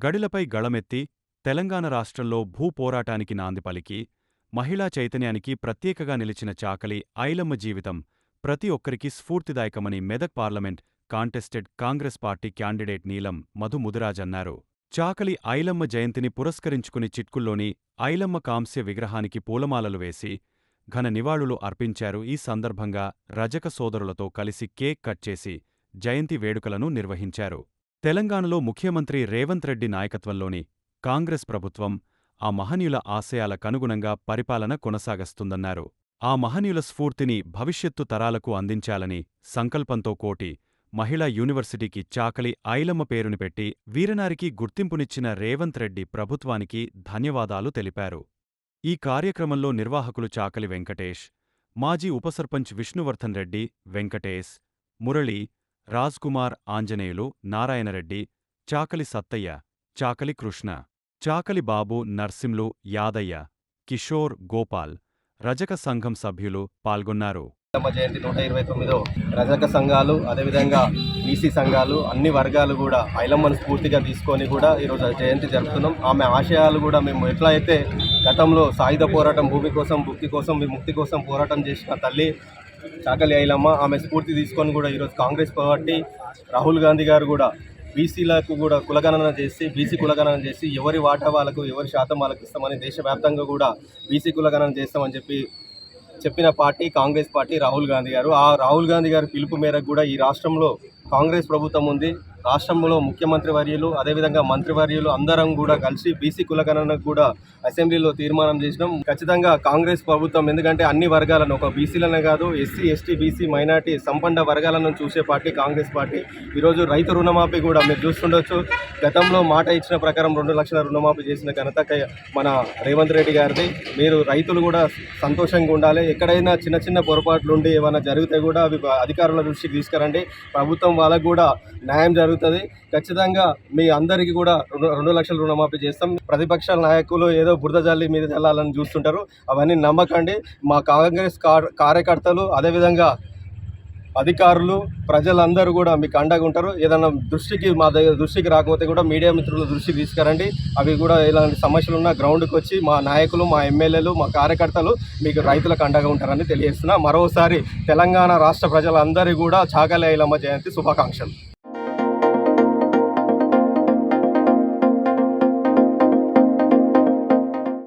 గడిలపై గళమెత్తి తెలంగాణ రాష్ట్రంలో భూపోరాటానికి నాంది పలికి మహిళా చైతన్యానికి ప్రత్యేకగా నిలిచిన చాకలి ఐలమ్మ జీవితం ప్రతి ఒక్కరికి స్ఫూర్తిదాయకమని Medak parliament contested Congress party candidate Neelam Madhu Mudiraj అన్నారు. చాకలి ఐలమ్మ జయంతిని పురస్కరించుకుని చిట్కుల్లోని ఐలమ్మ కాంస్య విగ్రహానికి పూలమాలలు వేసి ఘన నివాళులు అర్పించారు. ఈ సందర్భంగా రజక సోదరులతో కలిసి కేక్ కట్ చేసి జయంతి వేడుకలను నిర్వహించారు. తెలంగాణలో ముఖ్యమంత్రి రేవంత్ రెడ్డి నాయకత్వంలోని కాంగ్రెస్ ప్రభుత్వం ఆ మహనీయుల ఆశయాలకనుగుణంగా పరిపాలన కొనసాగస్తుందన్నారు. ఆ మహనీయుల స్ఫూర్తిని భవిష్యత్తు తరాలకు అందించాలని సంకల్పంతో కోటి మహిళా యూనివర్సిటీకి చాకలి ఐలమ్మ పేరుని పెట్టి వీరనారికి గుర్తింపునిచ్చిన రేవంత్ రెడ్డి ప్రభుత్వానికి ధన్యవాదాలు తెలిపారు. ఈ కార్యక్రమంలో నిర్వాహకులు చాకలి వెంకటేష్, మాజీ ఉపసర్పంచ్ విష్ణువర్ధన్ రెడ్డి, వెంకటేశ్, మురళి, రాజ్కుమార్, ఆంజనేయులు, నారాయణరెడ్డి, చాకలి సత్తయ్య, చాకలి కృష్ణ, చాకలి బాబు, నర్సింలు, యాదయ్య, కిషోర్, గోపాల్, రజక సంఘం సభ్యులు పాల్గొన్నారు. జయంతి 129 రజక సంఘాలు, అదేవిధంగా బీసీ సంఘాలు, అన్ని వర్గాలు కూడా ఐలమ్మను స్ఫూర్తిగా తీసుకొని కూడా ఈరోజు జయంతి జరుపుతున్నాం. ఆమె ఆశయాలు కూడా మేము ఎట్లా అయితే గతంలో సాయుధ పోరాటం, భూమి కోసం, భుక్తి కోసం, విముక్తి కోసం పోరాటం చేసిన తల్లి చాకలి ఐలమ్మ, ఆమె స్ఫూర్తి తీసుకొని కూడా ఈరోజు కాంగ్రెస్ పార్టీ రాహుల్ గాంధీ గారు కూడా బీసీలకు కూడా కులగణన చేసి, బీసీ కులగణన చేసి ఎవరి వాటా వాళ్ళకు, ఎవరి శాతం వాళ్ళకి ఇస్తామని దేశవ్యాప్తంగా కూడా బీసీ కులగణన చేస్తామని చెప్పిన పార్టీ కాంగ్రెస్ పార్టీ రాహుల్ గాంధీ గారు. ఆ రాహుల్ గాంధీ గారి పిలుపు మేరకు కూడా ఈ రాష్ట్రంలో కాంగ్రెస్ ప్రభుత్వం ఉంది. రాష్ట్రంలో ముఖ్యమంత్రి వర్యులు, అదేవిధంగా మంత్రివర్యులు అందరం కూడా కలిసి బీసీ కులగణనకు కూడా అసెంబ్లీలో తీర్మానం చేసినాం. ఖచ్చితంగా కాంగ్రెస్ ప్రభుత్వం, ఎందుకంటే అన్ని వర్గాలను, ఒక బీసీలనే కాదు, ఎస్సీ, ఎస్టీ, బీసీ, మైనార్టీ, సంపన్న వర్గాలను చూసే పార్టీ కాంగ్రెస్ పార్టీ. ఈరోజు రైతు రుణమాఫీ కూడా మీరు చూస్తుండొచ్చు. గతంలో మాట ఇచ్చిన ప్రకారం 2 లక్షల రుణమాఫీ చేసిన ఘనత మన రేవంత్ రెడ్డి గారిది. మీరు రైతులు కూడా సంతోషంగా ఉండాలి. ఎక్కడైనా చిన్న చిన్న పొరపాట్లుండి ఏమైనా జరిగితే కూడా అవి అధికారుల దృష్టికి తీసుకురండి. ప్రభుత్వం వాళ్ళకు కూడా న్యాయం జరుగుతుంది. ఖచ్చితంగా మీ అందరికీ కూడా 2 లక్షల రుణమాఫీ చేస్తాం. ప్రతిపక్షాల నాయకులు ఏదో బురద జల్లి మీద చల్లాలని చూస్తుంటారు. అవన్నీ నమ్మకండి. మా కాంగ్రెస్ కార్యకర్తలు, అదేవిధంగా అధికారులు, ప్రజలందరూ కూడా మీకు అండగా ఉంటారు. ఏదైనా మా దృష్టికి రాకపోతే కూడా మీడియా మిత్రుల దృష్టికి తీసుకురండి. అవి కూడా ఇలాంటి సమస్యలు ఉన్న గ్రౌండ్కి వచ్చి మా నాయకులు, మా ఎమ్మెల్యేలు, మా కార్యకర్తలు మీకు రైతులకు అండగా ఉంటారని తెలియజేస్తున్నా. మరోసారి తెలంగాణ రాష్ట్ర ప్రజలందరికీ కూడా చాకలి ఐలమ్మ జయంతి శుభాకాంక్షలు.